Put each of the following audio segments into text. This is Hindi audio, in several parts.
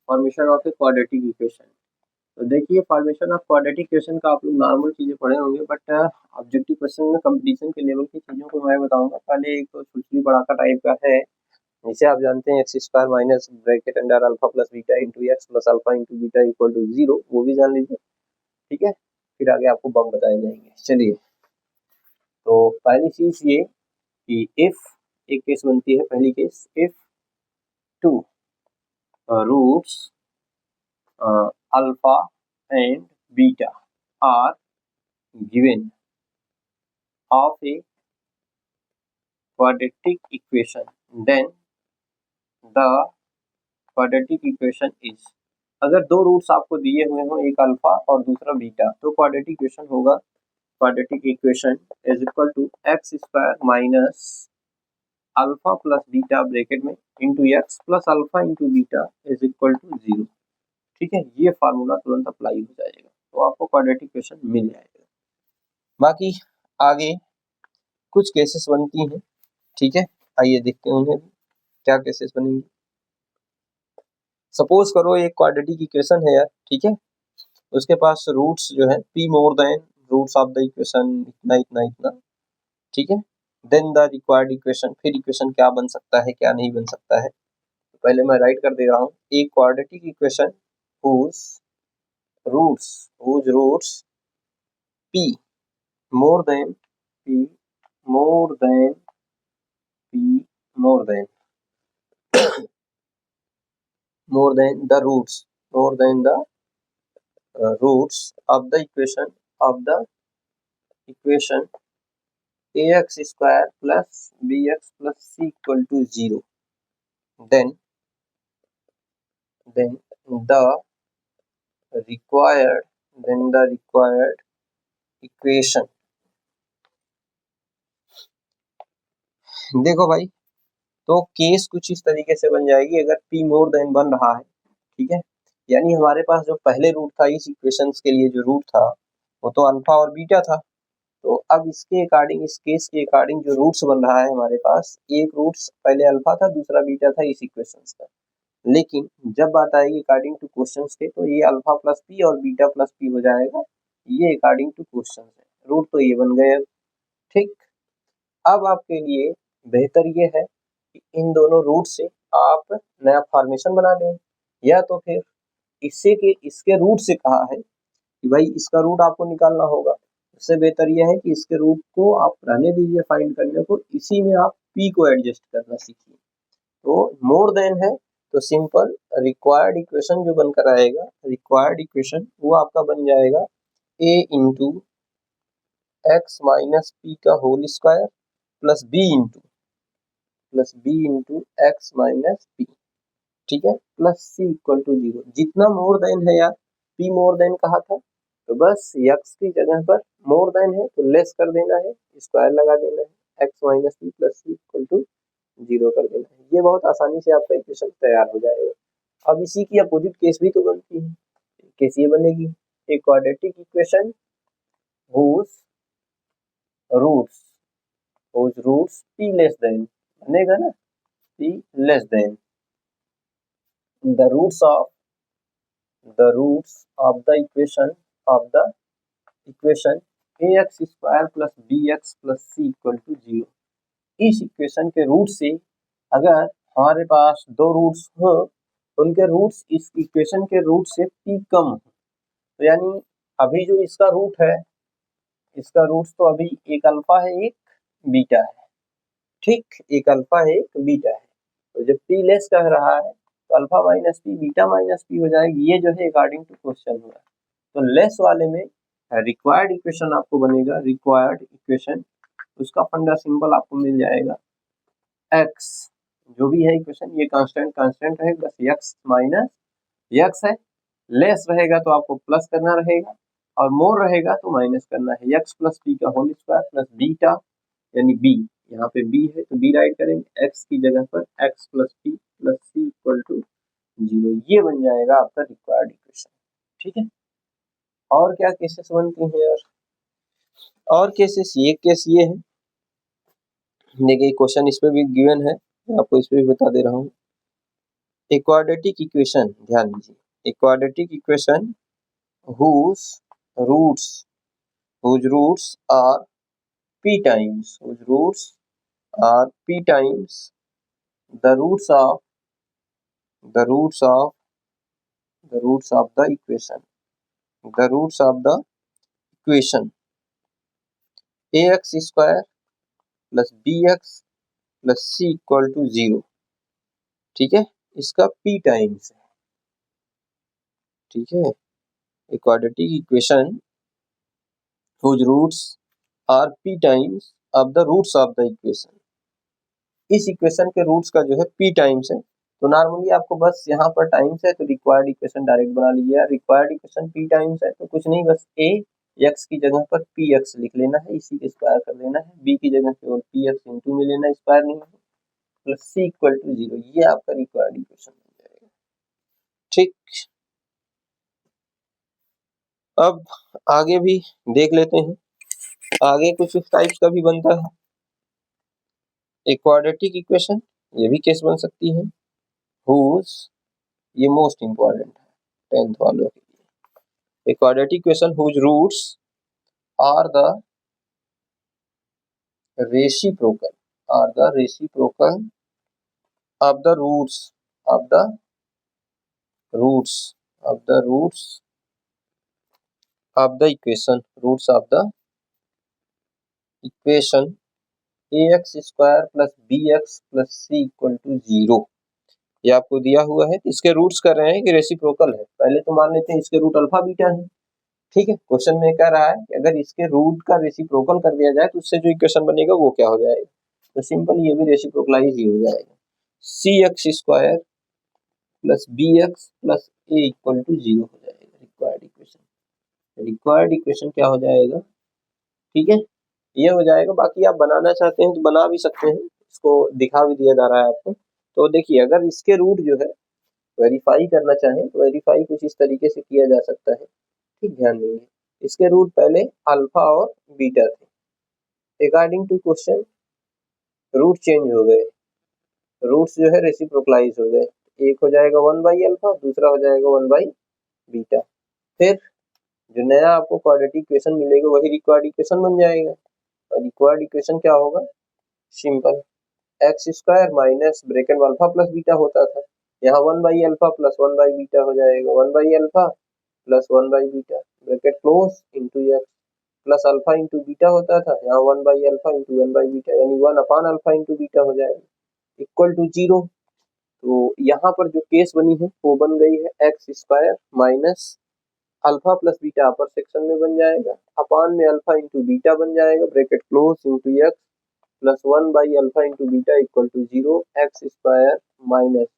Formation of a quadratic equation. तो देखिए फॉर्मेशन ऑफ क्वाड्रेटिक इक्वेशन का आप लोग नॉर्मल चीजें पढ़े होंगे, बट ऑब्जेक्टिव क्वेश्चन में कंपटीशन के लेवल की चीजों को मैं बताऊंगा। पहले एक तो छुटकी बड़ाका टाइप का है, जिसे आप जानते हैं x square minus bracket under alpha plus beta into x plus alpha into beta equal to 0, वो भी जान लीजिए। ठीक है, फिर आगे आपको बम बताए जाएंगे। चलिए, तो पहली चीज ये कि इफ एक केस बनती है, पहली case if two roots alpha and beta are given of a quadratic equation, then the quadratic equation is, अगर दो रूट्स आपको दिए हुए हो, एक अल्फा और दूसरा बीटा, तो क्वाड्रेटिक इक्वेशन होगा, quadratic equation is equal to x square minus alpha plus beta bracket में into x plus alpha into beta is equal to 0। ठीक है, ये फार्मूला तुरंत अप्लाई हो जाएगा, तो आपको क्वाड्रेटिक इक्वेशन मिल जाएगा। बाकी आगे कुछ केसेस बनती हैं। ठीक है, आइए देखते हैं उन्हें क्या केसेस बनेंगे। सपोज करो एक क्वाड्रेटिक इक्वेशन है यार, ठीक है, उसके पास रूट्स जो है p more than roots of the equation इतना इतना इतना। ठीक है, देन द रिक्वायर्ड इक्वेशन, फिर इक्वेशन क्या बन सकता है क्या नहीं बन सकता है, तो पहले मैं राइट कर दे रहा हूँ। एक quadratic equation whose roots p more than the roots of the equation ax square plus bx plus c equal to 0, then the required equation। देखो भाई, तो केस कुछ इस तरीके से बन जाएगी अगर p मोर देन बन रहा है। ठीक है, यानी हमारे पास जो पहले रूट था इस इक्वेशन के लिए, जो रूट था वो तो अल्फा और बीटा था, तो अब इसके अकॉर्डिंग, इस केस के अकॉर्डिंग जो रूट्स बन रहा है हमारे पास, एक रूट्स पहले अल्फा था दूसरा बीटा था इस इक्वेशन का। लेकिन जब बात आएगी अकॉर्डिंग टू क्वेश्चंस के, तो ये अल्फा प्लस पी और बीटा प्लस पी हो जाएगा, ये अकॉर्डिंग टू क्वेश्चंस है। रूट तो ये बन गए। ठीक, अब आपके लिए बेहतर ये है कि इन दोनों रूट से आप नया फॉर्मेशन बना लें, या तो फिर इसके रूट से कहा है कि भाई इसका रूट आपको निकालना होगा। उससे बेहतर यह है कि इसके रूट को आप रहने दीजिए फाइंड करने को, इसी में आप p को एडजस्ट करना सीखिए। तो मोर देन है तो सिंपल रिक्वायर्ड इक्वेशन जो बनकर आएगा, रिक्वायर्ड इक्वेशन वो आपका बन जाएगा a into x minus P का whole square plus b into x minus P. ठीक है, प्लस c इक्वल टू 0। जितना मोर देन है यार, p मोर देन कहा था, तो बस x की जगह पर मोर देन है तो लेस कर देना है, स्क्वायर लगा देना है, x minus P plus C equal to 0 कर देना है। ये बहुत आसानी से आपका इक्वेशन तैयार हो जाएगा। अब इसी की अपोजिट केस भी तो बनती है। केस ये बनेगी, एक quadratic equation whose roots p less than, बनेगा ना, p less than the roots of the equation ax square plus bx plus c equal to 0। इस इक्वेशन के रूट से अगर हमारे पास दो रूट्स हो, उनके रूट्स इस इक्वेशन के रूट से p कम हो, तो यानी अभी जो इसका रूट है, इसका रूट्स तो अभी एक अल्फा है एक बीटा है। ठीक, एक अल्फा है एक बीटा है, तो जब p लेस कह रहा है तो alpha minus P beta minus P हो जाएगी। ये जो है अकॉर्डिंग टू क्वेश्चन हुआ। तो लेस वाले में रिक्वायर्ड इक्वेशन आपको बनेगा, रिक्वायर्ड इक्वेशन उसका फंडा सिंबल आपको मिल जाएगा x, जो भी है इक्वेशन ये कांस्टेंट रहेगा, बस x माइनस x है, लेस रहेगा तो आपको प्लस करना रहेगा और मोर रहेगा तो माइनस करना है। x प्लस पी का होल स्क्वायर प्लस बीटा यानी b, यहाँ पे b है तो b राइट करेंगे, x की जगह पर x plus P plus C equal to 0। ये बन जाएगा आपका रिक्वायर्ड इक्वेशन। ठीक है, और क्या केसेस बनती हैं यार? और केसेस, ये केस ये है, देखिए क्वेश्चन इस पे भी गिवन है, मैं आपको इस पे भी बता दे रहा हूँ। A quadratic equation, ध्यान दीजिए, a quadratic equation whose roots are p times the roots of the roots of the equation ax square plus bx plus c equal to 0। ठीक है, इसका p टाइम्स है। ठीक है, a quadratic equation whose roots are p times of the roots of the equation, इस इक्वेशन के रूट्स का जो है p टाइम्स है। तो नॉर्मली आपको बस यहाँ पर टाइम्स है तो रिक्वायर्ड इक्वेशन डायरेक्ट बना लीजिए। रिक्वायर्ड इक्वेशन p टाइम्स है तो कुछ नहीं, बस a x की जगह पर px लिख लेना है, इसी के स्क्वायर कर लेना है। b की जगह केवल px इंटू में लेना है, स्क्वायर नहीं है, प्लस c इक्वल टू 0। ये आपका रिक्वायर्ड इक्वेशन बन जाएगा। ठीक, अब आगे भी देख लेते हैं। आगे कुछ इस टाइप का भी बनता है एक क्वाड्रेटिक इक्वेशन, ये भी केस बन सकती है। हुज, ये मोस्ट इंपॉर्टेंट है 10th वालों के लिए। एक quadratic equation whose roots are the reciprocal of the roots of the equation ax square plus bx plus c equal to 0। ये आपको दिया हुआ है, इसके रूट्स कर रहे हैं कि रेसिप्रोकल है। पहले तो मान लेते हैं इसके रूट अल्फा बीटा है। ठीक है, क्वेश्चन में कह रहा है कि अगर इसके रूट का रेसिप्रोकल कर दिया जाए तो उससे जो इक्वेशन बनेगा वो क्या हो जाएगा। तो सिंपल ये भी रेसिप्रोकलाइज ही हो जाएगा, cx square plus bx plus a equal to 0 हो जाएगा रिक्वायर्ड इक्वेशन क्या हो जाएगा। ठीक है, ये हो जाएगा। बाकी आप बनाना चाहते हैं तो बना भी सकते हैं, इसको दिखा भी दिया जा रहा है आपको। तो देखिए, अगर इसके रूट जो है वेरीफाई करना चाहें तो वेरीफाई कुछ इस तरीके से किया जा सकता है। ठीक, ध्यान देंगे, इसके रूट पहले अल्फा और बीटा थे। According to question root change हो गए, रूट्स जो है रेसिप्रोकलाइज हो गए। एक हो जाएगा 1 बाई अल्फा, दूसरा हो जाएगा 1 बाई बीटा। फिर जो नया आपको क्वाड्रेटिक इक्वेशन मिलेगा वही रिक्वायर्ड इक्वेशन बन जाएगा। और रिक्वायर्ड इक्वेशन क्या होगा, simple x square minus bracket में अल्फा प्लस बीटा होता था, यहाँ 1 by alpha plus 1 by beta हो जाएगा। 1 by alpha plus 1 by beta bracket close into x plus alpha into beta होता था, यहाँ 1 by alpha into 1 by beta यानी 1 अपान अल्फा इंटू बीटा हो जाएगा इक्वल टू 0। तो यहाँ पर जो केस बनी है वो बन गई है x square minus alpha plus beta upper section में बन जाएगा, अपान में अल्फा इंटू बीटा बन जाएगा bracket close into x plus 1 by alpha into beta equal to 0। X square minus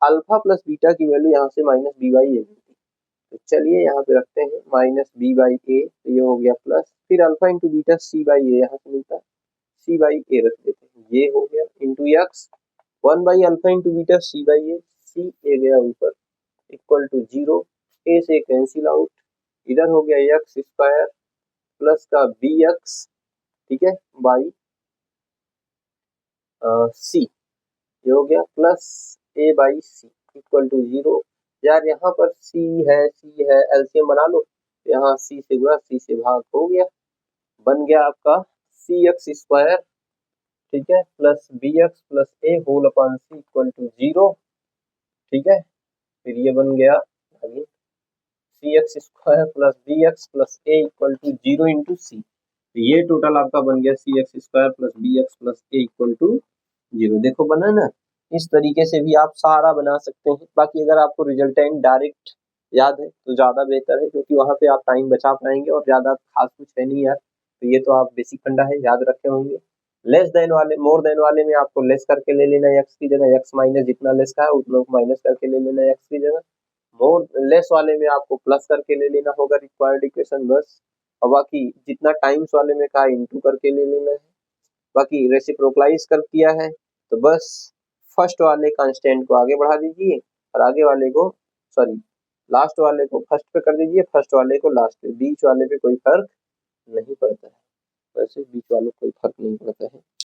alpha plus beta की वैल्यू यहाँ से माइनस बी बाई ए मिलती है, तो चलिए यहाँ पे रखते हैं माइनस बी बाई ए, तो ये हो गया प्लस, फिर alpha into beta C by A यहाँ से मिलता है, सी बाई ए रख देते हैं, ये हो गया into x 1 by alpha into beta C by A, C A गया ऊपर इक्वल टू 0। ए से कैंसिल आउट, इधर हो गया एक्स स्क्वायर प्लस का बी एक्स, ठीक है, बाई सी, ये हो गया plus A by C equal to 0। यार यहाँ पर सी है एलसीएम बना लो, यहाँ सी से गुणा सी से भाग हो गया, बन गया आपका सी एक्स स्क्वायर, ठीक है, plus B x plus A whole upon C equal to 0। ठीक है, फिर ये बन गया अभी C x square plus B x plus A equal to 0 into C, तो ये टोटल आपका बन गया C x square plus B x plus A equal to 0। देखो बना ना, इस तरीके से भी आप सारा बना सकते हैं। बाकी अगर आपको रिजल्टेंट डायरेक्ट याद है तो ज़्यादा बेहतर है, क्योंकि वहाँ पे आप टाइम बचा पाएंगे और ज़्यादा खास कुछ है नहीं यार। तो ये तो आप बेसिक फंडा है, याद रखे होंगे। लेस देन वाले मोर देन वाले में आपको लेस करके ले लेना एक्स की जगह, एक्स माइनस जितना लेस का है उतना माइनस करके ले लेना एक्स की जगह। मोर लेस वाले में आपको प्लस करके ले लेना होगा रिक्वायर्ड इक्वेशन बस, और बाकी जितना टाइम्स वाले में कहा इंटू करके ले लेना है। बाकी रेसिप्रोकलाइज कर किया है तो बस फर्स्ट वाले कांस्टेंट को आगे बढ़ा दीजिए और आगे वाले को सॉरी लास्ट वाले को फर्स्ट पे कर दीजिए, फर्स्ट वाले को लास्ट पे, बीच वाले पे कोई फर्क नहीं पड़ता है। वैसे बीच वालों को कोई फर्क नहीं पड़ता है।